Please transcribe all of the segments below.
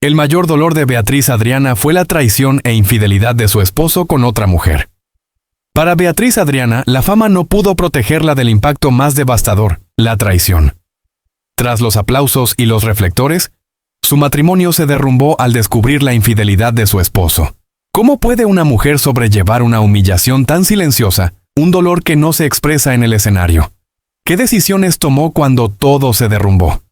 El mayor dolor de Beatriz Adriana fue la traición e infidelidad de su esposo con otra mujer. Para Beatriz Adriana, la fama no pudo protegerla del impacto más devastador, la traición. Tras los aplausos y los reflectores, su matrimonio se derrumbó al descubrir la infidelidad de su esposo. ¿Cómo puede una mujer sobrellevar una humillación tan silenciosa, un dolor que no se expresa en el escenario? ¿Qué decisiones tomó cuando todo se derrumbó?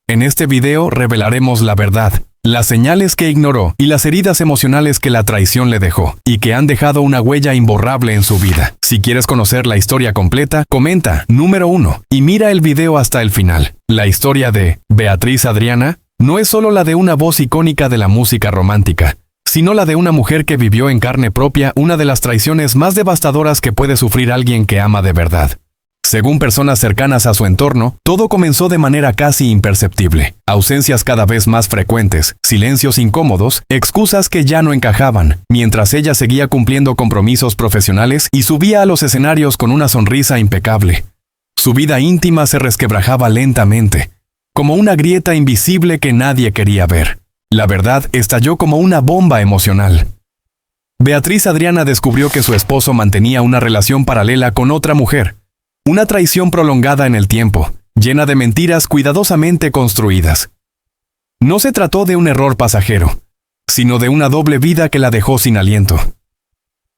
En este video revelaremos la verdad, las señales que ignoró y las heridas emocionales que la traición le dejó y que han dejado una huella imborrable en su vida. Si quieres conocer la historia completa, comenta número 1 y mira el video hasta el final. La historia de Beatriz Adriana no es solo la de una voz icónica de la música romántica, sino la de una mujer que vivió en carne propia una de las traiciones más devastadoras que puede sufrir alguien que ama de verdad. Según personas cercanas a su entorno, todo comenzó de manera casi imperceptible. Ausencias cada vez más frecuentes, silencios incómodos, excusas que ya no encajaban, mientras ella seguía cumpliendo compromisos profesionales y subía a los escenarios con una sonrisa impecable. Su vida íntima se resquebrajaba lentamente, como una grieta invisible que nadie quería ver. La verdad estalló como una bomba emocional. Beatriz Adriana descubrió que su esposo mantenía una relación paralela con otra mujer. Una traición prolongada en el tiempo, llena de mentiras cuidadosamente construidas. No se trató de un error pasajero, sino de una doble vida que la dejó sin aliento.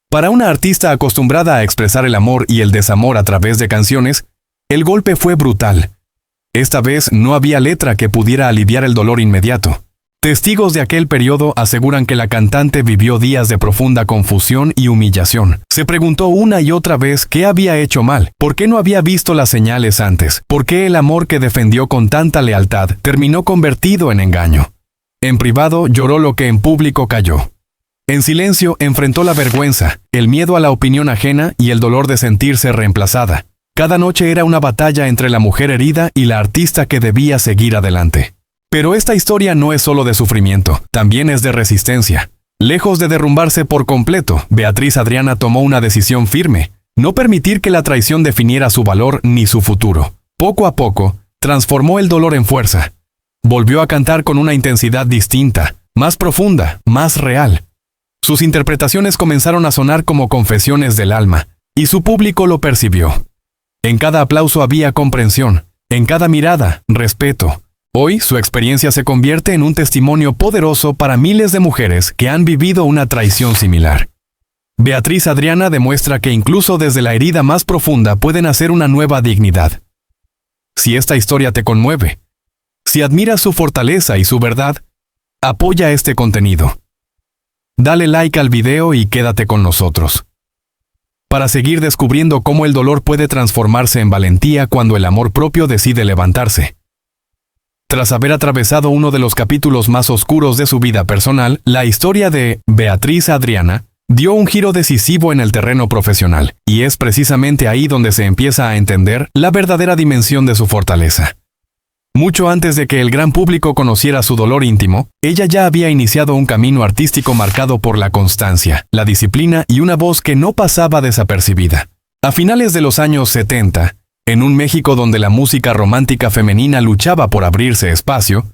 Para una artista acostumbrada a expresar el amor y el desamor a través de canciones, el golpe fue brutal. Esta vez no había letra que pudiera aliviar el dolor inmediato. Testigos de aquel periodo aseguran que la cantante vivió días de profunda confusión y humillación. Se preguntó una y otra vez qué había hecho mal, por qué no había visto las señales antes, por qué el amor que defendió con tanta lealtad terminó convertido en engaño. En privado lloró lo que en público calló. En silencio enfrentó la vergüenza, el miedo a la opinión ajena y el dolor de sentirse reemplazada. Cada noche era una batalla entre la mujer herida y la artista que debía seguir adelante. Pero esta historia no es solo de sufrimiento, también es de resistencia. Lejos de derrumbarse por completo, Beatriz Adriana tomó una decisión firme: no permitir que la traición definiera su valor ni su futuro. Poco a poco, transformó el dolor en fuerza. Volvió a cantar con una intensidad distinta, más profunda, más real. Sus interpretaciones comenzaron a sonar como confesiones del alma, y su público lo percibió. En cada aplauso había comprensión, en cada mirada, respeto. Hoy, su experiencia se convierte en un testimonio poderoso para miles de mujeres que han vivido una traición similar. Beatriz Adriana demuestra que incluso desde la herida más profunda puede nacer una nueva dignidad. Si esta historia te conmueve, si admiras su fortaleza y su verdad, apoya este contenido. Dale like al video y quédate con nosotros para seguir descubriendo cómo el dolor puede transformarse en valentía cuando el amor propio decide levantarse. Tras haber atravesado uno de los capítulos más oscuros de su vida personal, la historia de Beatriz Adriana dio un giro decisivo en el terreno profesional, y es precisamente ahí donde se empieza a entender la verdadera dimensión de su fortaleza. Mucho antes de que el gran público conociera su dolor íntimo, ella ya había iniciado un camino artístico marcado por la constancia, la disciplina y una voz que no pasaba desapercibida. A finales de los años 70, en un México donde la música romántica femenina luchaba por abrirse espacio,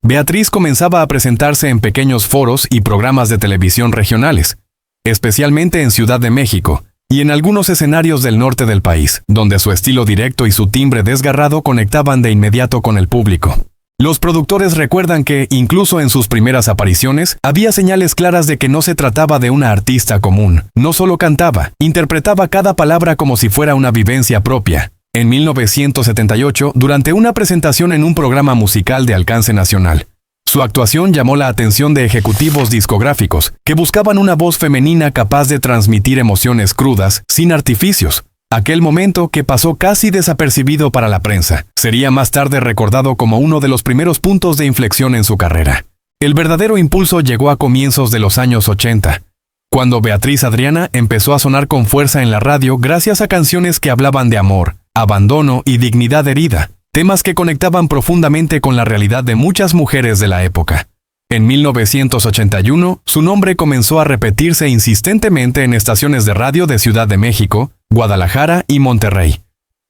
Beatriz comenzaba a presentarse en pequeños foros y programas de televisión regionales, especialmente en Ciudad de México y en algunos escenarios del norte del país, donde su estilo directo y su timbre desgarrado conectaban de inmediato con el público. Los productores recuerdan que, incluso en sus primeras apariciones, había señales claras de que no se trataba de una artista común. No solo cantaba, interpretaba cada palabra como si fuera una vivencia propia. En 1978, durante una presentación en un programa musical de alcance nacional, su actuación llamó la atención de ejecutivos discográficos que buscaban una voz femenina capaz de transmitir emociones crudas, sin artificios. Aquel momento, que pasó casi desapercibido para la prensa, sería más tarde recordado como uno de los primeros puntos de inflexión en su carrera. El verdadero impulso llegó a comienzos de los años 80, cuando Beatriz Adriana empezó a sonar con fuerza en la radio gracias a canciones que hablaban de amor, abandono y dignidad herida, temas que conectaban profundamente con la realidad de muchas mujeres de la época. En 1981, su nombre comenzó a repetirse insistentemente en estaciones de radio de Ciudad de México, Guadalajara y Monterrey.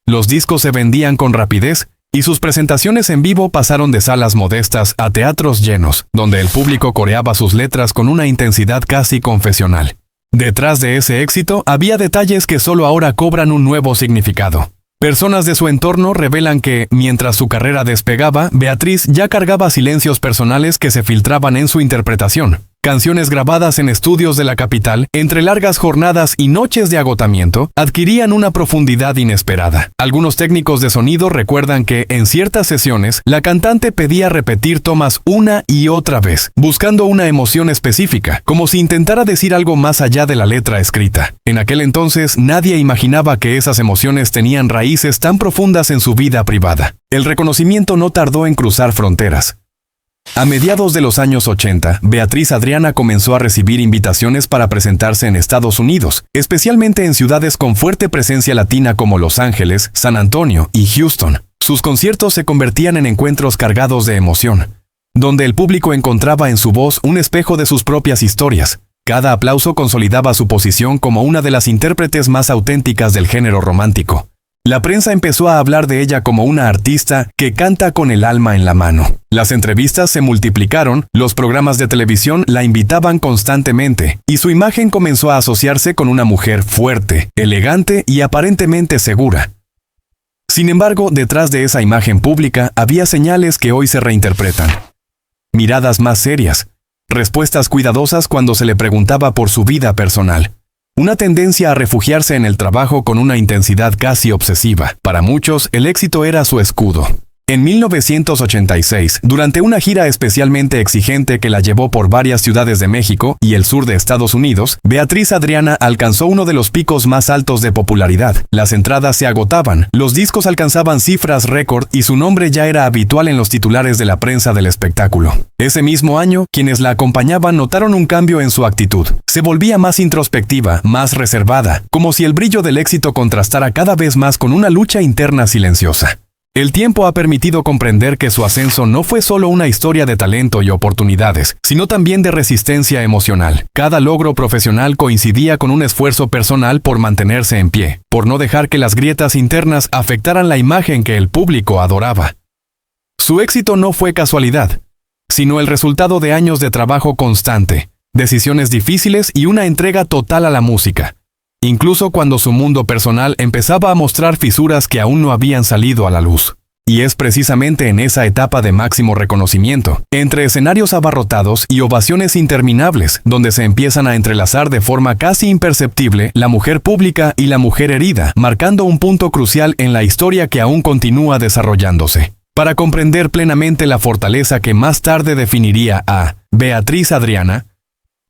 Los discos se vendían con rapidez y sus presentaciones en vivo pasaron de salas modestas a teatros llenos, donde el público coreaba sus letras con una intensidad casi confesional. Detrás de ese éxito había detalles que solo ahora cobran un nuevo significado. Personas de su entorno revelan que, mientras su carrera despegaba, Beatriz ya cargaba silencios personales que se filtraban en su interpretación. Canciones grabadas en estudios de la capital, entre largas jornadas y noches de agotamiento, adquirían una profundidad inesperada. Algunos técnicos de sonido recuerdan que, en ciertas sesiones, la cantante pedía repetir tomas una y otra vez, buscando una emoción específica, como si intentara decir algo más allá de la letra escrita. En aquel entonces, nadie imaginaba que esas emociones tenían raíces tan profundas en su vida privada. El reconocimiento no tardó en cruzar fronteras. A mediados de los años 80, Beatriz Adriana comenzó a recibir invitaciones para presentarse en Estados Unidos, especialmente en ciudades con fuerte presencia latina como Los Ángeles, San Antonio y Houston. Sus conciertos se convertían en encuentros cargados de emoción, donde el público encontraba en su voz un espejo de sus propias historias. Cada aplauso consolidaba su posición como una de las intérpretes más auténticas del género romántico. La prensa empezó a hablar de ella como una artista que canta con el alma en la mano. Las entrevistas se multiplicaron, los programas de televisión la invitaban constantemente, y su imagen comenzó a asociarse con una mujer fuerte, elegante y aparentemente segura. Sin embargo, detrás de esa imagen pública había señales que hoy se reinterpretan. Miradas más serias, respuestas cuidadosas cuando se le preguntaba por su vida personal. Una tendencia a refugiarse en el trabajo con una intensidad casi obsesiva. Para muchos, el éxito era su escudo. En 1986, durante una gira especialmente exigente que la llevó por varias ciudades de México y el sur de Estados Unidos, Beatriz Adriana alcanzó uno de los picos más altos de popularidad. Las entradas se agotaban, los discos alcanzaban cifras récord y su nombre ya era habitual en los titulares de la prensa del espectáculo. Ese mismo año, quienes la acompañaban notaron un cambio en su actitud. Se volvía más introspectiva, más reservada, como si el brillo del éxito contrastara cada vez más con una lucha interna silenciosa. El tiempo ha permitido comprender que su ascenso no fue solo una historia de talento y oportunidades, sino también de resistencia emocional. Cada logro profesional coincidía con un esfuerzo personal por mantenerse en pie, por no dejar que las grietas internas afectaran la imagen que el público adoraba. Su éxito no fue casualidad, sino el resultado de años de trabajo constante, decisiones difíciles y una entrega total a la música. Incluso cuando su mundo personal empezaba a mostrar fisuras que aún no habían salido a la luz. Y es precisamente en esa etapa de máximo reconocimiento, entre escenarios abarrotados y ovaciones interminables, donde se empiezan a entrelazar de forma casi imperceptible la mujer pública y la mujer herida, marcando un punto crucial en la historia que aún continúa desarrollándose. Para comprender plenamente la fortaleza que más tarde definiría a Beatriz Adriana,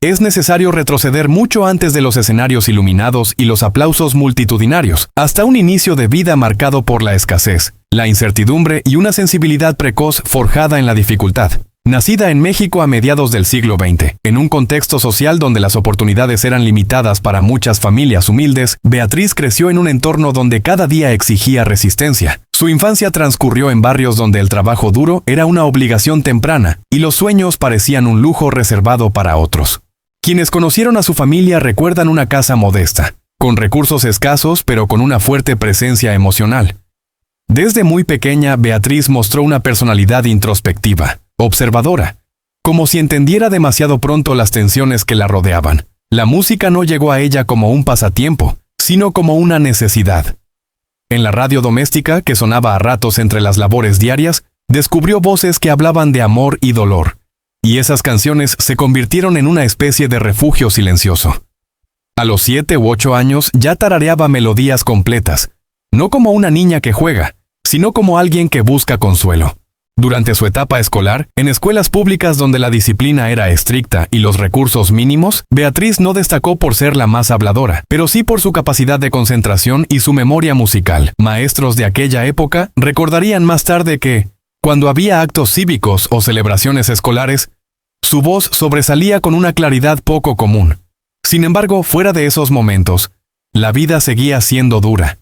es necesario retroceder mucho antes de los escenarios iluminados y los aplausos multitudinarios, hasta un inicio de vida marcado por la escasez, la incertidumbre y una sensibilidad precoz forjada en la dificultad. Nacida en México a mediados del siglo XX, en un contexto social donde las oportunidades eran limitadas para muchas familias humildes, Beatriz creció en un entorno donde cada día exigía resistencia. Su infancia transcurrió en barrios donde el trabajo duro era una obligación temprana y los sueños parecían un lujo reservado para otros. Quienes conocieron a su familia recuerdan una casa modesta, con recursos escasos pero con una fuerte presencia emocional. Desde muy pequeña, Beatriz mostró una personalidad introspectiva, observadora, como si entendiera demasiado pronto las tensiones que la rodeaban. La música no llegó a ella como un pasatiempo, sino como una necesidad. En la radio doméstica, que sonaba a ratos entre las labores diarias, descubrió voces que hablaban de amor y dolor. Y esas canciones se convirtieron en una especie de refugio silencioso. A los 7 u 8 años ya tarareaba melodías completas, no como una niña que juega, sino como alguien que busca consuelo. Durante su etapa escolar, en escuelas públicas donde la disciplina era estricta y los recursos mínimos, Beatriz no destacó por ser la más habladora, pero sí por su capacidad de concentración y su memoria musical. Maestros de aquella época recordarían más tarde que, cuando había actos cívicos o celebraciones escolares, su voz sobresalía con una claridad poco común. Sin embargo, fuera de esos momentos, la vida seguía siendo dura.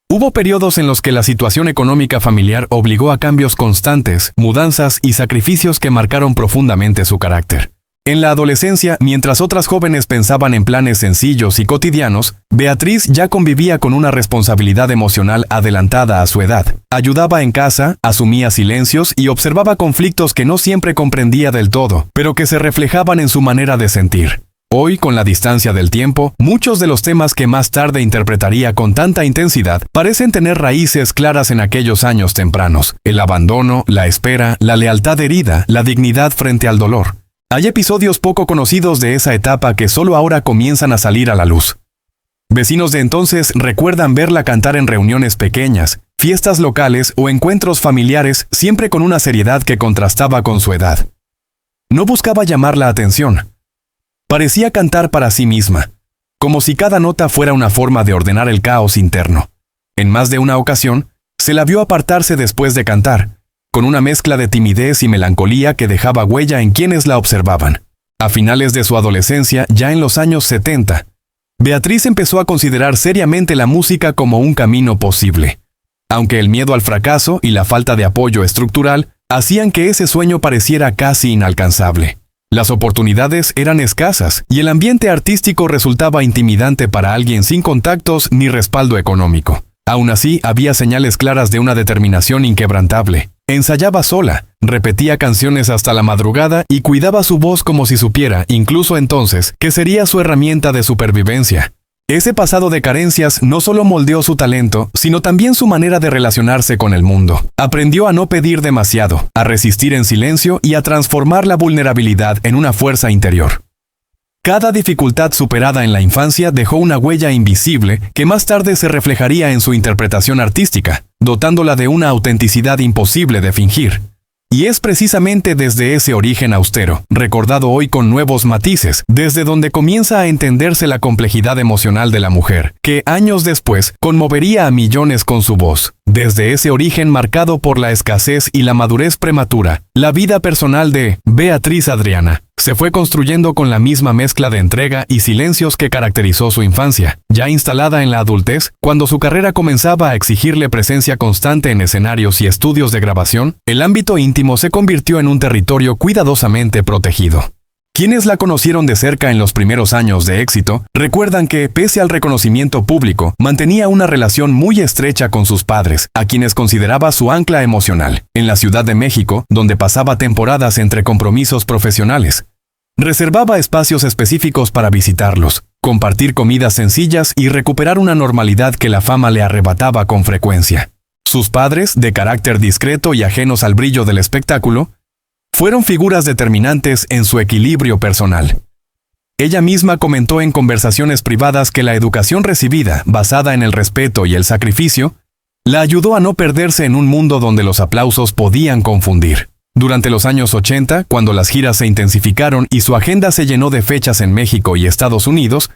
Hubo periodos en los que la situación económica familiar obligó a cambios constantes, mudanzas y sacrificios que marcaron profundamente su carácter. En la adolescencia, mientras otras jóvenes pensaban en planes sencillos y cotidianos, Beatriz ya convivía con una responsabilidad emocional adelantada a su edad. Ayudaba en casa, asumía silencios y observaba conflictos que no siempre comprendía del todo, pero que se reflejaban en su manera de sentir. Hoy, con la distancia del tiempo, muchos de los temas que más tarde interpretaría con tanta intensidad parecen tener raíces claras en aquellos años tempranos: el abandono, la espera, la lealtad herida, la dignidad frente al dolor. Hay episodios poco conocidos de esa etapa que solo ahora comienzan a salir a la luz. Vecinos de entonces recuerdan verla cantar en reuniones pequeñas, fiestas locales o encuentros familiares, siempre con una seriedad que contrastaba con su edad. No buscaba llamar la atención. Parecía cantar para sí misma, como si cada nota fuera una forma de ordenar el caos interno. En más de una ocasión, se la vio apartarse después de cantar, con una mezcla de timidez y melancolía que dejaba huella en quienes la observaban. A finales de su adolescencia, ya en los años 70, Beatriz empezó a considerar seriamente la música como un camino posible, aunque el miedo al fracaso y la falta de apoyo estructural hacían que ese sueño pareciera casi inalcanzable. Las oportunidades eran escasas y el ambiente artístico resultaba intimidante para alguien sin contactos ni respaldo económico. Aún así, había señales claras de una determinación inquebrantable. Ensayaba sola, repetía canciones hasta la madrugada y cuidaba su voz como si supiera, incluso entonces, que sería su herramienta de supervivencia. Ese pasado de carencias no solo moldeó su talento, sino también su manera de relacionarse con el mundo. Aprendió a no pedir demasiado, a resistir en silencio y a transformar la vulnerabilidad en una fuerza interior. Cada dificultad superada en la infancia dejó una huella invisible que más tarde se reflejaría en su interpretación artística, dotándola de una autenticidad imposible de fingir. Y es precisamente desde ese origen austero, recordado hoy con nuevos matices, desde donde comienza a entenderse la complejidad emocional de la mujer, que años después conmovería a millones con su voz. Desde ese origen marcado por la escasez y la madurez prematura, la vida personal de Beatriz Adriana se fue construyendo con la misma mezcla de entrega y silencios que caracterizó su infancia. Ya instalada en la adultez, cuando su carrera comenzaba a exigirle presencia constante en escenarios y estudios de grabación, el ámbito íntimo se convirtió en un territorio cuidadosamente protegido. Quienes la conocieron de cerca en los primeros años de éxito, recuerdan que, pese al reconocimiento público, mantenía una relación muy estrecha con sus padres, a quienes consideraba su ancla emocional. En la Ciudad de México, donde pasaba temporadas entre compromisos profesionales, reservaba espacios específicos para visitarlos, compartir comidas sencillas y recuperar una normalidad que la fama le arrebataba con frecuencia. Sus padres, de carácter discreto y ajenos al brillo del espectáculo, fueron figuras determinantes en su equilibrio personal. Ella misma comentó en conversaciones privadas que la educación recibida, basada en el respeto y el sacrificio, la ayudó a no perderse en un mundo donde los aplausos podían confundir. Durante los años 80, cuando las giras se intensificaron y su agenda se llenó de fechas en México y Estados Unidos,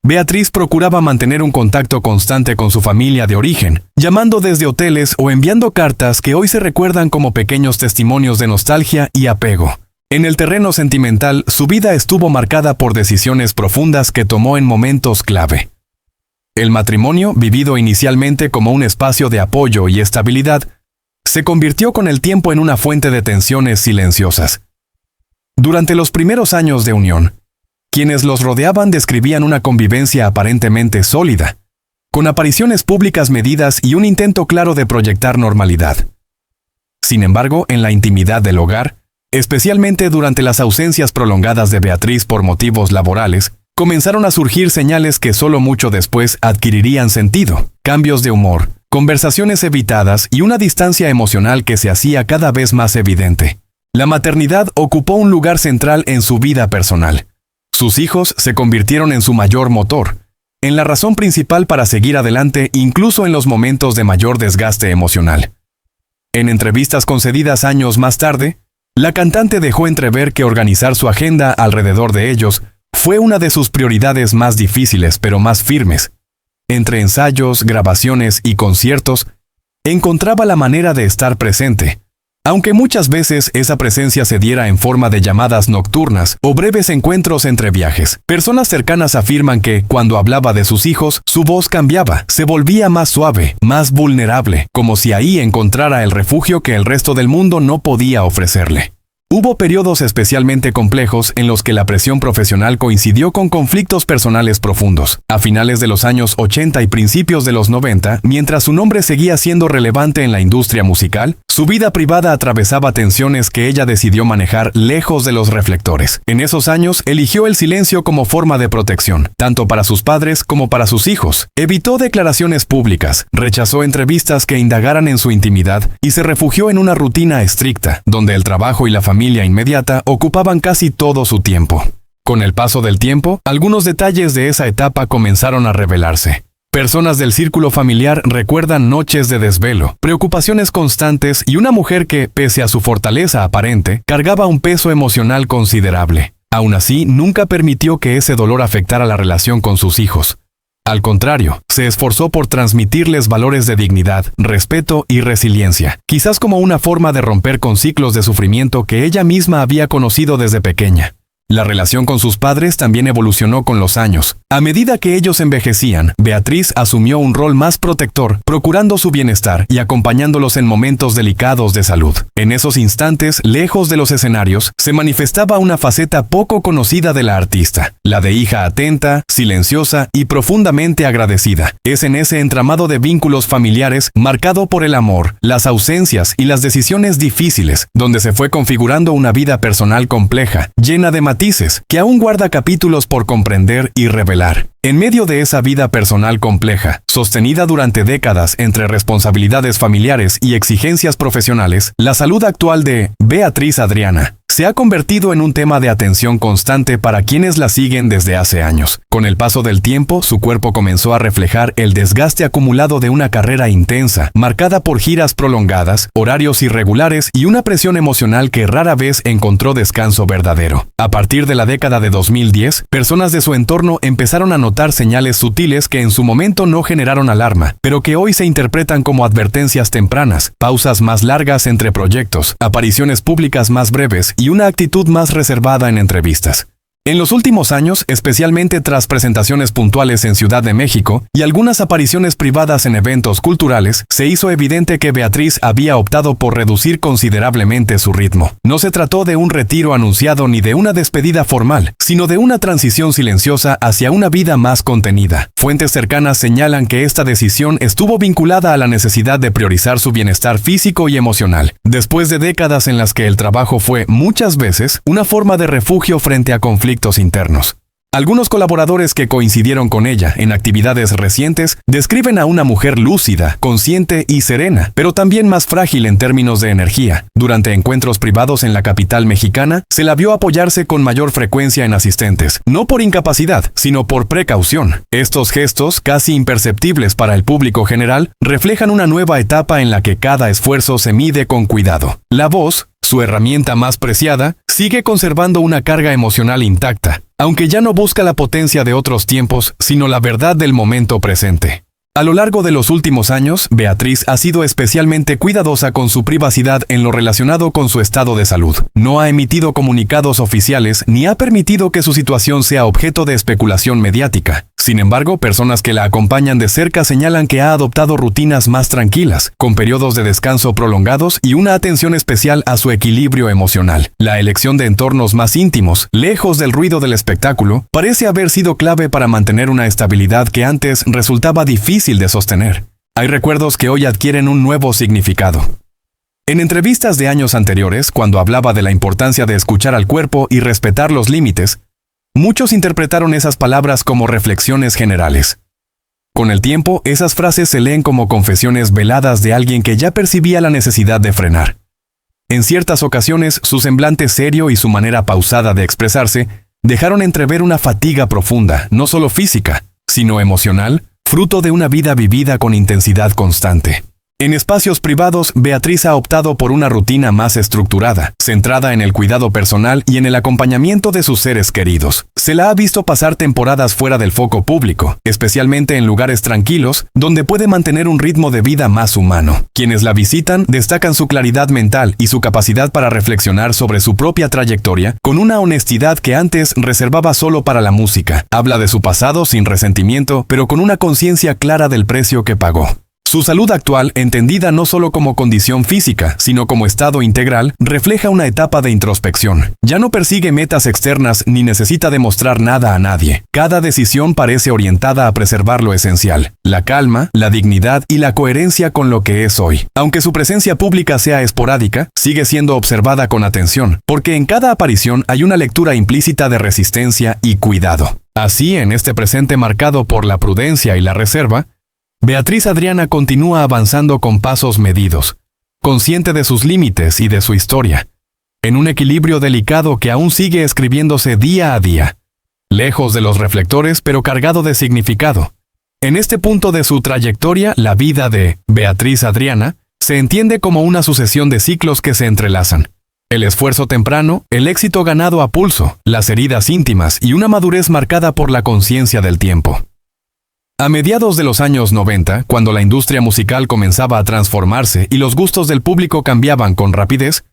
Beatriz procuraba mantener un contacto constante con su familia de origen, llamando desde hoteles o enviando cartas que hoy se recuerdan como pequeños testimonios de nostalgia y apego. En el terreno sentimental, su vida estuvo marcada por decisiones profundas que tomó en momentos clave. El matrimonio, vivido inicialmente como un espacio de apoyo y estabilidad, se convirtió con el tiempo en una fuente de tensiones silenciosas. Durante los primeros años de unión, quienes los rodeaban describían una convivencia aparentemente sólida, con apariciones públicas medidas y un intento claro de proyectar normalidad. Sin embargo, en la intimidad del hogar, especialmente durante las ausencias prolongadas de Beatriz por motivos laborales, comenzaron a surgir señales que solo mucho después adquirirían sentido: cambios de humor, conversaciones evitadas y una distancia emocional que se hacía cada vez más evidente. La maternidad ocupó un lugar central en su vida personal. Sus hijos se convirtieron en su mayor motor, en la razón principal para seguir adelante incluso en los momentos de mayor desgaste emocional. En entrevistas concedidas años más tarde, la cantante dejó entrever que organizar su agenda alrededor de ellos fue una de sus prioridades más difíciles pero más firmes. Entre ensayos, grabaciones y conciertos, encontraba la manera de estar presente, aunque muchas veces esa presencia se diera en forma de llamadas nocturnas o breves encuentros entre viajes. Personas cercanas afirman que, cuando hablaba de sus hijos, su voz cambiaba, se volvía más suave, más vulnerable, como si ahí encontrara el refugio que el resto del mundo no podía ofrecerle. Hubo periodos especialmente complejos en los que la presión profesional coincidió con conflictos personales profundos. A finales de los años 80 y principios de los 90, mientras su nombre seguía siendo relevante en la industria musical, su vida privada atravesaba tensiones que ella decidió manejar lejos de los reflectores. En esos años, eligió el silencio como forma de protección, tanto para sus padres como para sus hijos. Evitó declaraciones públicas, rechazó entrevistas que indagaran en su intimidad y se refugió en una rutina estricta, donde el trabajo y la familia inmediata ocupaban casi todo su tiempo. Con el paso del tiempo, algunos detalles de esa etapa comenzaron a revelarse. Personas del círculo familiar recuerdan noches de desvelo, preocupaciones constantes y una mujer que, pese a su fortaleza aparente, cargaba un peso emocional considerable. Aún así, nunca permitió que ese dolor afectara la relación con sus hijos. Al contrario, se esforzó por transmitirles valores de dignidad, respeto y resiliencia, quizás como una forma de romper con ciclos de sufrimiento que ella misma había conocido desde pequeña. La relación con sus padres también evolucionó con los años. A medida que ellos envejecían, Beatriz asumió un rol más protector, procurando su bienestar y acompañándolos en momentos delicados de salud. En esos instantes, lejos de los escenarios, se manifestaba una faceta poco conocida de la artista, la de hija atenta, silenciosa y profundamente agradecida. Es en ese entramado de vínculos familiares, marcado por el amor, las ausencias y las decisiones difíciles, donde se fue configurando una vida personal compleja, llena de matices, que aún guarda capítulos por comprender y revelar. En medio de esa vida personal compleja, sostenida durante décadas entre responsabilidades familiares y exigencias profesionales, la salud actual de Beatriz Adriana se ha convertido en un tema de atención constante para quienes la siguen desde hace años. Con el paso del tiempo, su cuerpo comenzó a reflejar el desgaste acumulado de una carrera intensa, marcada por giras prolongadas, horarios irregulares y una presión emocional que rara vez encontró descanso verdadero. A partir de la década de 2010, personas de su entorno empezaron a notar señales sutiles que en su momento no generaron alarma, pero que hoy se interpretan como advertencias tempranas, pausas más largas entre proyectos, apariciones públicas más breves y una actitud más reservada en entrevistas. En los últimos años, especialmente tras presentaciones puntuales en Ciudad de México y algunas apariciones privadas en eventos culturales, se hizo evidente que Beatriz había optado por reducir considerablemente su ritmo. No se trató de un retiro anunciado ni de una despedida formal, sino de una transición silenciosa hacia una vida más contenida. Fuentes cercanas señalan que esta decisión estuvo vinculada a la necesidad de priorizar su bienestar físico y emocional, después de décadas en las que el trabajo fue, muchas veces, una forma de refugio frente a conflictos internos. Algunos colaboradores que coincidieron con ella en actividades recientes describen a una mujer lúcida, consciente y serena, pero también más frágil en términos de energía. Durante encuentros privados en la capital mexicana, se la vio apoyarse con mayor frecuencia en asistentes, no por incapacidad, sino por precaución. Estos gestos, casi imperceptibles para el público general, reflejan una nueva etapa en la que cada esfuerzo se mide con cuidado. La voz, su herramienta más preciada, sigue conservando una carga emocional intacta, aunque ya no busca la potencia de otros tiempos, sino la verdad del momento presente. A lo largo de los últimos años, Beatriz ha sido especialmente cuidadosa con su privacidad en lo relacionado con su estado de salud. No ha emitido comunicados oficiales ni ha permitido que su situación sea objeto de especulación mediática. Sin embargo, personas que la acompañan de cerca señalan que ha adoptado rutinas más tranquilas, con periodos de descanso prolongados y una atención especial a su equilibrio emocional. La elección de entornos más íntimos, lejos del ruido del espectáculo, parece haber sido clave para mantener una estabilidad que antes resultaba difícil de sostener. Hay recuerdos que hoy adquieren un nuevo significado. En entrevistas de años anteriores, cuando hablaba de la importancia de escuchar al cuerpo y respetar los límites, muchos interpretaron esas palabras como reflexiones generales. Con el tiempo, esas frases se leen como confesiones veladas de alguien que ya percibía la necesidad de frenar. En ciertas ocasiones, su semblante serio y su manera pausada de expresarse dejaron entrever una fatiga profunda, no solo física, sino emocional, fruto de una vida vivida con intensidad constante. En espacios privados, Beatriz ha optado por una rutina más estructurada, centrada en el cuidado personal y en el acompañamiento de sus seres queridos. Se la ha visto pasar temporadas fuera del foco público, especialmente en lugares tranquilos, donde puede mantener un ritmo de vida más humano. Quienes la visitan destacan su claridad mental y su capacidad para reflexionar sobre su propia trayectoria, con una honestidad que antes reservaba solo para la música. Habla de su pasado sin resentimiento, pero con una conciencia clara del precio que pagó. Su salud actual, entendida no solo como condición física, sino como estado integral, refleja una etapa de introspección. Ya no persigue metas externas ni necesita demostrar nada a nadie. Cada decisión parece orientada a preservar lo esencial: la calma, la dignidad y la coherencia con lo que es hoy. Aunque su presencia pública sea esporádica, sigue siendo observada con atención, porque en cada aparición hay una lectura implícita de resistencia y cuidado. Así, en este presente marcado por la prudencia y la reserva, Beatriz Adriana continúa avanzando con pasos medidos, consciente de sus límites y de su historia, en un equilibrio delicado que aún sigue escribiéndose día a día, lejos de los reflectores pero cargado de significado. En este punto de su trayectoria, la vida de Beatriz Adriana se entiende como una sucesión de ciclos que se entrelazan. El esfuerzo temprano, el éxito ganado a pulso, las heridas íntimas y una madurez marcada por la conciencia del tiempo. A mediados de los años 90, cuando la industria musical comenzaba a transformarse y los gustos del público cambiaban con rapidez,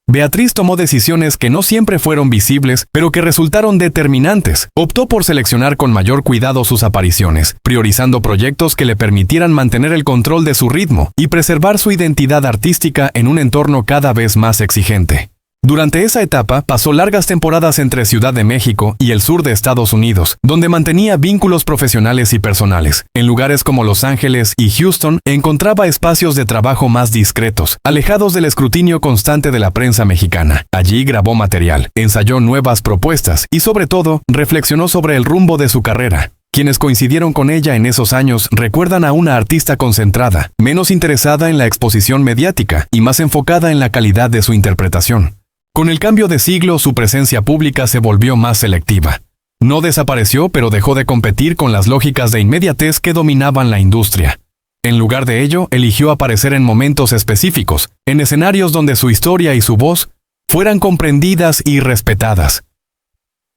Beatriz tomó decisiones que no siempre fueron visibles, pero que resultaron determinantes. Optó por seleccionar con mayor cuidado sus apariciones, priorizando proyectos que le permitieran mantener el control de su ritmo y preservar su identidad artística en un entorno cada vez más exigente. Durante esa etapa, pasó largas temporadas entre Ciudad de México y el sur de Estados Unidos, donde mantenía vínculos profesionales y personales. En lugares como Los Ángeles y Houston, encontraba espacios de trabajo más discretos, alejados del escrutinio constante de la prensa mexicana. Allí grabó material, ensayó nuevas propuestas y, sobre todo, reflexionó sobre el rumbo de su carrera. Quienes coincidieron con ella en esos años recuerdan a una artista concentrada, menos interesada en la exposición mediática y más enfocada en la calidad de su interpretación. Con el cambio de siglo, su presencia pública se volvió más selectiva. No desapareció, pero dejó de competir con las lógicas de inmediatez que dominaban la industria. En lugar de ello, eligió aparecer en momentos específicos, en escenarios donde su historia y su voz fueran comprendidas y respetadas.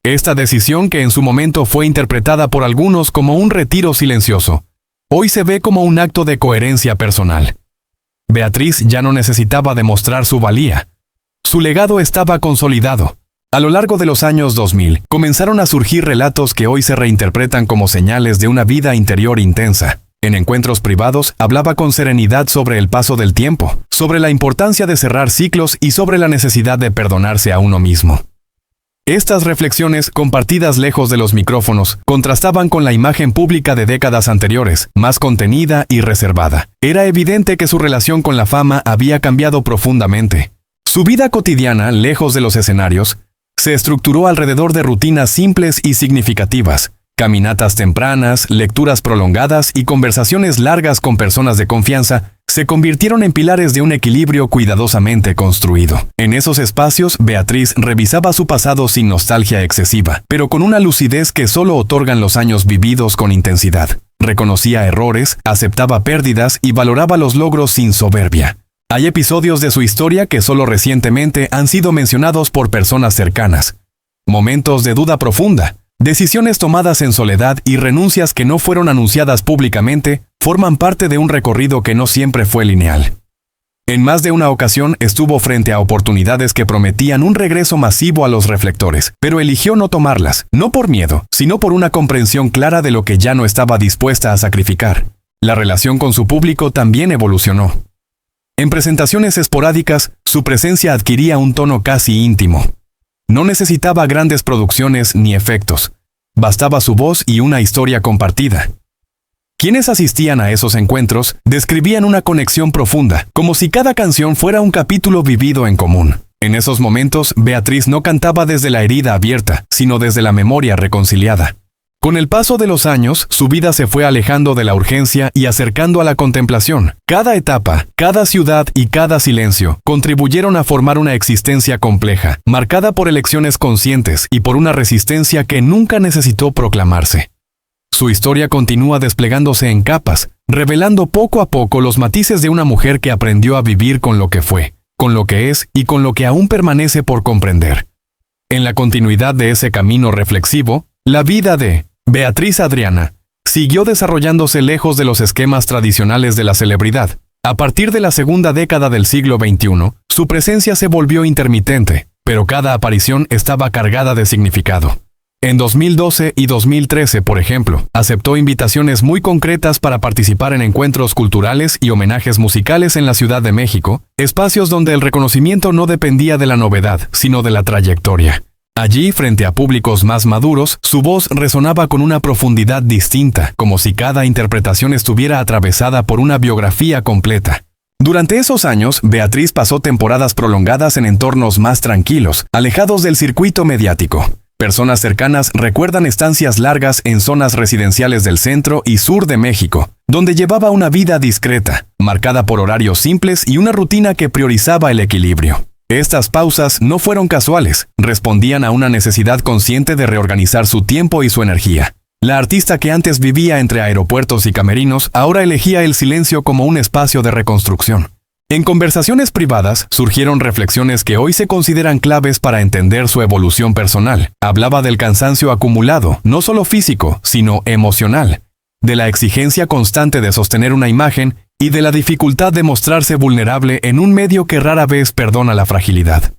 Esta decisión, que en su momento fue interpretada por algunos como un retiro silencioso, hoy se ve como un acto de coherencia personal. Beatriz ya no necesitaba demostrar su valía. Su legado estaba consolidado. A lo largo de los años 2000, comenzaron a surgir relatos que hoy se reinterpretan como señales de una vida interior intensa. En encuentros privados, hablaba con serenidad sobre el paso del tiempo, sobre la importancia de cerrar ciclos y sobre la necesidad de perdonarse a uno mismo. Estas reflexiones, compartidas lejos de los micrófonos, contrastaban con la imagen pública de décadas anteriores, más contenida y reservada. Era evidente que su relación con la fama había cambiado profundamente. Su vida cotidiana, lejos de los escenarios, se estructuró alrededor de rutinas simples y significativas: caminatas tempranas, lecturas prolongadas y conversaciones largas con personas de confianza se convirtieron en pilares de un equilibrio cuidadosamente construido. En esos espacios, Beatriz revisaba su pasado sin nostalgia excesiva, pero con una lucidez que solo otorgan los años vividos con intensidad. Reconocía errores, aceptaba pérdidas y valoraba los logros sin soberbia. Hay episodios de su historia que solo recientemente han sido mencionados por personas cercanas. Momentos de duda profunda, decisiones tomadas en soledad y renuncias que no fueron anunciadas públicamente forman parte de un recorrido que no siempre fue lineal. En más de una ocasión estuvo frente a oportunidades que prometían un regreso masivo a los reflectores, pero eligió no tomarlas, no por miedo, sino por una comprensión clara de lo que ya no estaba dispuesta a sacrificar. La relación con su público también evolucionó. En presentaciones esporádicas, su presencia adquiría un tono casi íntimo. No necesitaba grandes producciones ni efectos. Bastaba su voz y una historia compartida. Quienes asistían a esos encuentros describían una conexión profunda, como si cada canción fuera un capítulo vivido en común. En esos momentos, Beatriz no cantaba desde la herida abierta, sino desde la memoria reconciliada. Con el paso de los años, su vida se fue alejando de la urgencia y acercando a la contemplación. Cada etapa, cada ciudad y cada silencio contribuyeron a formar una existencia compleja, marcada por elecciones conscientes y por una resistencia que nunca necesitó proclamarse. Su historia continúa desplegándose en capas, revelando poco a poco los matices de una mujer que aprendió a vivir con lo que fue, con lo que es y con lo que aún permanece por comprender. En la continuidad de ese camino reflexivo, la vida de Beatriz Adriana siguió desarrollándose lejos de los esquemas tradicionales de la celebridad. A partir de la segunda década del siglo XXI, su presencia se volvió intermitente, pero cada aparición estaba cargada de significado. En 2012 y 2013, por ejemplo, aceptó invitaciones muy concretas para participar en encuentros culturales y homenajes musicales en la Ciudad de México, espacios donde el reconocimiento no dependía de la novedad, sino de la trayectoria. Allí, frente a públicos más maduros, su voz resonaba con una profundidad distinta, como si cada interpretación estuviera atravesada por una biografía completa. Durante esos años, Beatriz pasó temporadas prolongadas en entornos más tranquilos, alejados del circuito mediático. Personas cercanas recuerdan estancias largas en zonas residenciales del centro y sur de México, donde llevaba una vida discreta, marcada por horarios simples y una rutina que priorizaba el equilibrio. Estas pausas no fueron casuales, respondían a una necesidad consciente de reorganizar su tiempo y su energía. La artista que antes vivía entre aeropuertos y camerinos ahora elegía el silencio como un espacio de reconstrucción. En conversaciones privadas surgieron reflexiones que hoy se consideran claves para entender su evolución personal. Hablaba del cansancio acumulado, no solo físico, sino emocional, de la exigencia constante de sostener una imagen y de la dificultad de mostrarse vulnerable en un medio que rara vez perdona la fragilidad.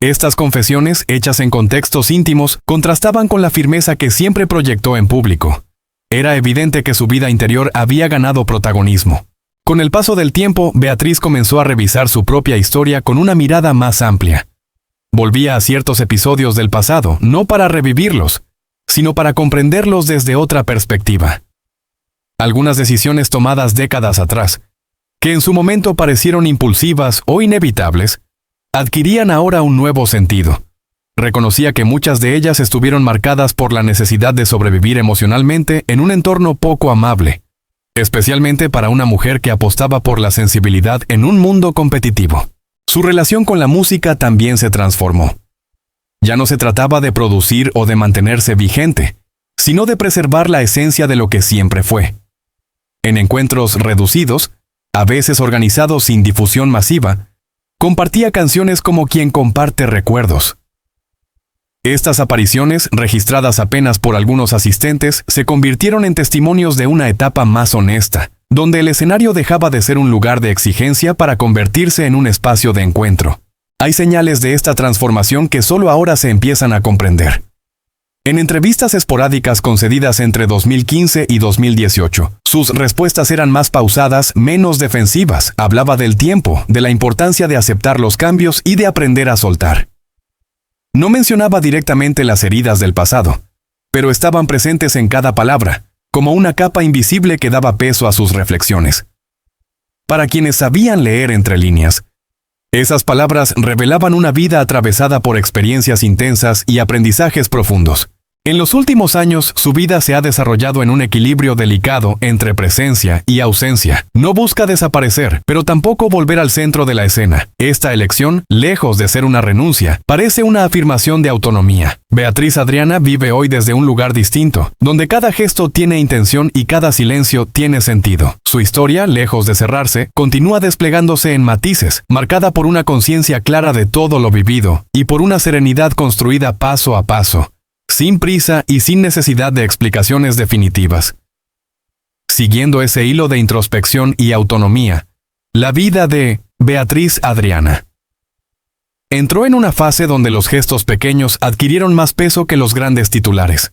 Estas confesiones, hechas en contextos íntimos, contrastaban con la firmeza que siempre proyectó en público. Era evidente que su vida interior había ganado protagonismo. Con el paso del tiempo, Beatriz comenzó a revisar su propia historia con una mirada más amplia. Volvía a ciertos episodios del pasado, no para revivirlos, sino para comprenderlos desde otra perspectiva. Algunas decisiones tomadas décadas atrás, que en su momento parecieron impulsivas o inevitables, adquirían ahora un nuevo sentido. Reconocía que muchas de ellas estuvieron marcadas por la necesidad de sobrevivir emocionalmente en un entorno poco amable, especialmente para una mujer que apostaba por la sensibilidad en un mundo competitivo. Su relación con la música también se transformó. Ya no se trataba de producir o de mantenerse vigente, sino de preservar la esencia de lo que siempre fue. En encuentros reducidos, a veces organizados sin difusión masiva, compartía canciones como quien comparte recuerdos. Estas apariciones, registradas apenas por algunos asistentes, se convirtieron en testimonios de una etapa más honesta, donde el escenario dejaba de ser un lugar de exigencia para convertirse en un espacio de encuentro. Hay señales de esta transformación que solo ahora se empiezan a comprender. En entrevistas esporádicas concedidas entre 2015 y 2018, sus respuestas eran más pausadas, menos defensivas. Hablaba del tiempo, de la importancia de aceptar los cambios y de aprender a soltar. No mencionaba directamente las heridas del pasado, pero estaban presentes en cada palabra, como una capa invisible que daba peso a sus reflexiones. Para quienes sabían leer entre líneas, esas palabras revelaban una vida atravesada por experiencias intensas y aprendizajes profundos. En los últimos años, su vida se ha desarrollado en un equilibrio delicado entre presencia y ausencia. No busca desaparecer, pero tampoco volver al centro de la escena. Esta elección, lejos de ser una renuncia, parece una afirmación de autonomía. Beatriz Adriana vive hoy desde un lugar distinto, donde cada gesto tiene intención y cada silencio tiene sentido. Su historia, lejos de cerrarse, continúa desplegándose en matices, marcada por una conciencia clara de todo lo vivido y por una serenidad construida paso a paso, sin prisa y sin necesidad de explicaciones definitivas. Siguiendo ese hilo de introspección y autonomía, la vida de Beatriz Adriana entró en una fase donde los gestos pequeños adquirieron más peso que los grandes titulares.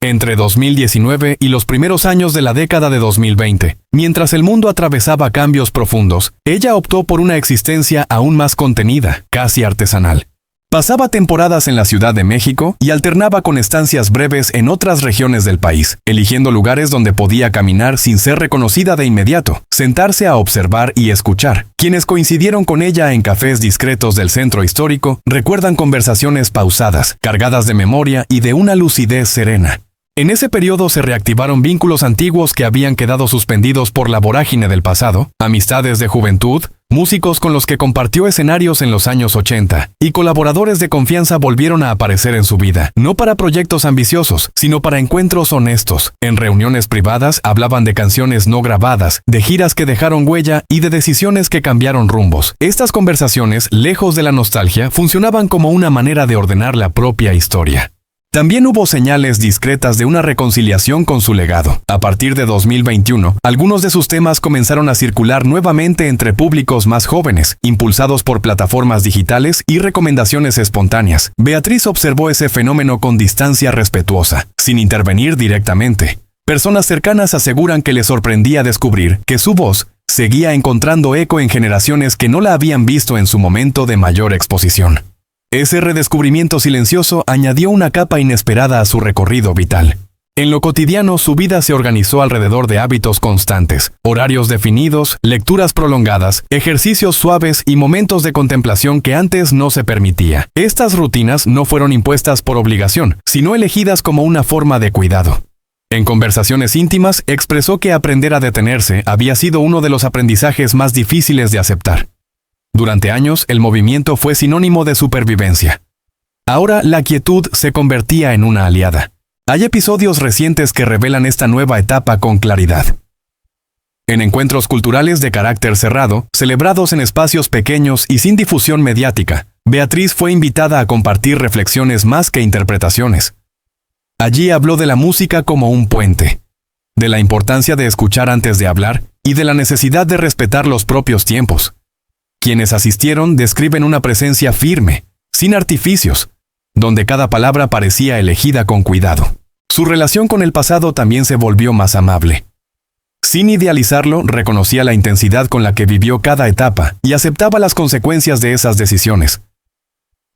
Entre 2019 y los primeros años de la década de 2020, mientras el mundo atravesaba cambios profundos, ella optó por una existencia aún más contenida, casi artesanal. Pasaba temporadas en la Ciudad de México y alternaba con estancias breves en otras regiones del país, eligiendo lugares donde podía caminar sin ser reconocida de inmediato, sentarse a observar y escuchar. Quienes coincidieron con ella en cafés discretos del centro histórico recuerdan conversaciones pausadas, cargadas de memoria y de una lucidez serena. En ese periodo se reactivaron vínculos antiguos que habían quedado suspendidos por la vorágine del pasado, amistades de juventud, músicos con los que compartió escenarios en los años 80, y colaboradores de confianza volvieron a aparecer en su vida, no para proyectos ambiciosos, sino para encuentros honestos. En reuniones privadas hablaban de canciones no grabadas, de giras que dejaron huella y de decisiones que cambiaron rumbos. Estas conversaciones, lejos de la nostalgia, funcionaban como una manera de ordenar la propia historia. También hubo señales discretas de una reconciliación con su legado. A partir de 2021, algunos de sus temas comenzaron a circular nuevamente entre públicos más jóvenes, impulsados por plataformas digitales y recomendaciones espontáneas. Beatriz observó ese fenómeno con distancia respetuosa, sin intervenir directamente. Personas cercanas aseguran que le sorprendía descubrir que su voz seguía encontrando eco en generaciones que no la habían visto en su momento de mayor exposición. Ese redescubrimiento silencioso añadió una capa inesperada a su recorrido vital. En lo cotidiano, su vida se organizó alrededor de hábitos constantes, horarios definidos, lecturas prolongadas, ejercicios suaves y momentos de contemplación que antes no se permitía. Estas rutinas no fueron impuestas por obligación, sino elegidas como una forma de cuidado. En conversaciones íntimas, expresó que aprender a detenerse había sido uno de los aprendizajes más difíciles de aceptar. Durante años, el movimiento fue sinónimo de supervivencia. Ahora, la quietud se convertía en una aliada. Hay episodios recientes que revelan esta nueva etapa con claridad. En encuentros culturales de carácter cerrado, celebrados en espacios pequeños y sin difusión mediática, Beatriz fue invitada a compartir reflexiones más que interpretaciones. Allí habló de la música como un puente, de la importancia de escuchar antes de hablar y de la necesidad de respetar los propios tiempos. Quienes asistieron describen una presencia firme, sin artificios, donde cada palabra parecía elegida con cuidado. Su relación con el pasado también se volvió más amable. Sin idealizarlo, reconocía la intensidad con la que vivió cada etapa y aceptaba las consecuencias de esas decisiones.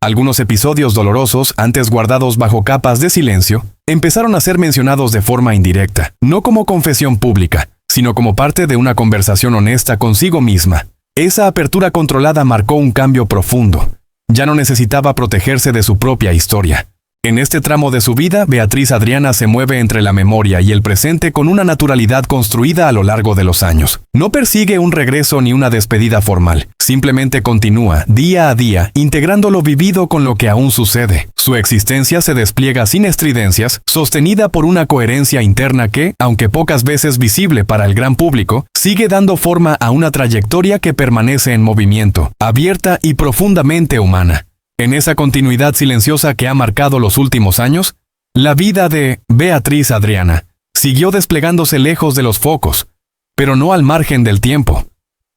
Algunos episodios dolorosos, antes guardados bajo capas de silencio, empezaron a ser mencionados de forma indirecta, no como confesión pública, sino como parte de una conversación honesta consigo misma. Esa apertura controlada marcó un cambio profundo. Ya no necesitaba protegerse de su propia historia. En este tramo de su vida, Beatriz Adriana se mueve entre la memoria y el presente con una naturalidad construida a lo largo de los años. No persigue un regreso ni una despedida formal. Simplemente continúa, día a día, integrando lo vivido con lo que aún sucede. Su existencia se despliega sin estridencias, sostenida por una coherencia interna que, aunque pocas veces visible para el gran público, sigue dando forma a una trayectoria que permanece en movimiento, abierta y profundamente humana. En esa continuidad silenciosa que ha marcado los últimos años, la vida de Beatriz Adriana siguió desplegándose lejos de los focos, pero no al margen del tiempo.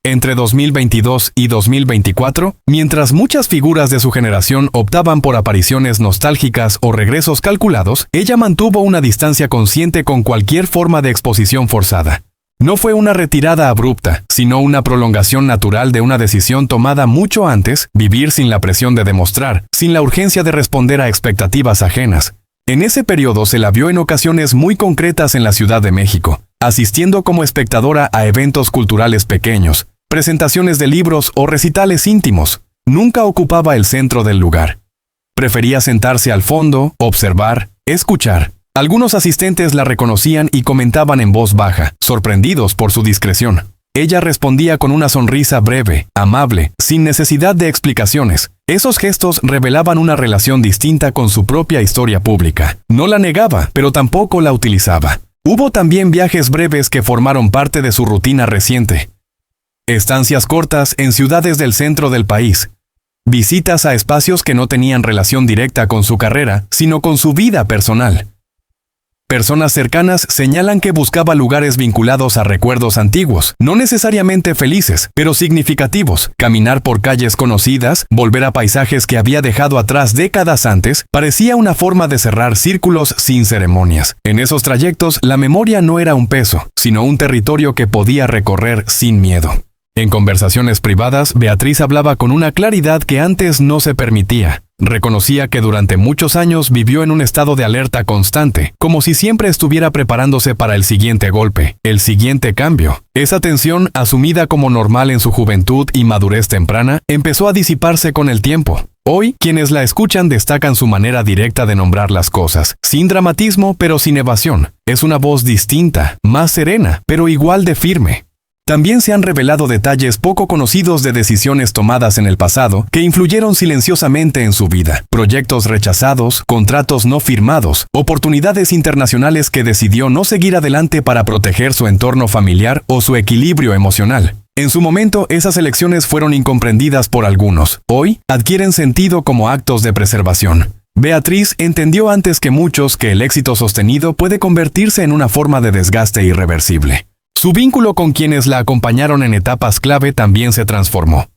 Entre 2022 y 2024, mientras muchas figuras de su generación optaban por apariciones nostálgicas o regresos calculados, ella mantuvo una distancia consciente con cualquier forma de exposición forzada. No fue una retirada abrupta, sino una prolongación natural de una decisión tomada mucho antes, vivir sin la presión de demostrar, sin la urgencia de responder a expectativas ajenas. En ese periodo se la vio en ocasiones muy concretas en la Ciudad de México, asistiendo como espectadora a eventos culturales pequeños, presentaciones de libros o recitales íntimos. Nunca ocupaba el centro del lugar. Prefería sentarse al fondo, observar, escuchar. Algunos asistentes la reconocían y comentaban en voz baja, sorprendidos por su discreción. Ella respondía con una sonrisa breve, amable, sin necesidad de explicaciones. Esos gestos revelaban una relación distinta con su propia historia pública. No la negaba, pero tampoco la utilizaba. Hubo también viajes breves que formaron parte de su rutina reciente. Estancias cortas en ciudades del centro del país. Visitas a espacios que no tenían relación directa con su carrera, sino con su vida personal. Personas cercanas señalan que buscaba lugares vinculados a recuerdos antiguos, no necesariamente felices, pero significativos. Caminar por calles conocidas, volver a paisajes que había dejado atrás décadas antes, parecía una forma de cerrar círculos sin ceremonias. En esos trayectos, la memoria no era un peso, sino un territorio que podía recorrer sin miedo. En conversaciones privadas, Beatriz hablaba con una claridad que antes no se permitía. Reconocía que durante muchos años vivió en un estado de alerta constante, como si siempre estuviera preparándose para el siguiente golpe, el siguiente cambio. Esa tensión, asumida como normal en su juventud y madurez temprana, empezó a disiparse con el tiempo. Hoy, quienes la escuchan destacan su manera directa de nombrar las cosas, sin dramatismo pero sin evasión. Es una voz distinta, más serena, pero igual de firme. También se han revelado detalles poco conocidos de decisiones tomadas en el pasado que influyeron silenciosamente en su vida. Proyectos rechazados, contratos no firmados, oportunidades internacionales que decidió no seguir adelante para proteger su entorno familiar o su equilibrio emocional. En su momento, esas elecciones fueron incomprendidas por algunos. Hoy, adquieren sentido como actos de preservación. Beatriz entendió antes que muchos que el éxito sostenido puede convertirse en una forma de desgaste irreversible. Su vínculo con quienes la acompañaron en etapas clave también se transformó.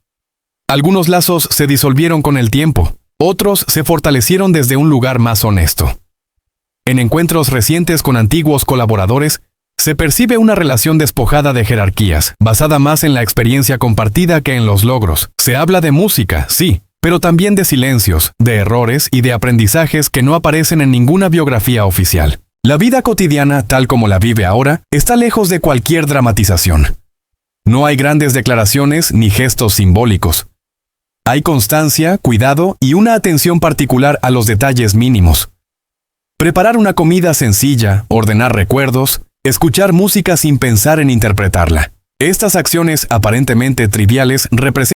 Algunos lazos se disolvieron con el tiempo, otros se fortalecieron desde un lugar más honesto. En encuentros recientes con antiguos colaboradores, se percibe una relación despojada de jerarquías, basada más en la experiencia compartida que en los logros. Se habla de música, sí, pero también de silencios, de errores y de aprendizajes que no aparecen en ninguna biografía oficial. La vida cotidiana, tal como la vive ahora, está lejos de cualquier dramatización. No hay grandes declaraciones ni gestos simbólicos. Hay constancia, cuidado y una atención particular a los detalles mínimos. Preparar una comida sencilla, ordenar recuerdos, escuchar música sin pensar en interpretarla. Estas acciones aparentemente triviales representan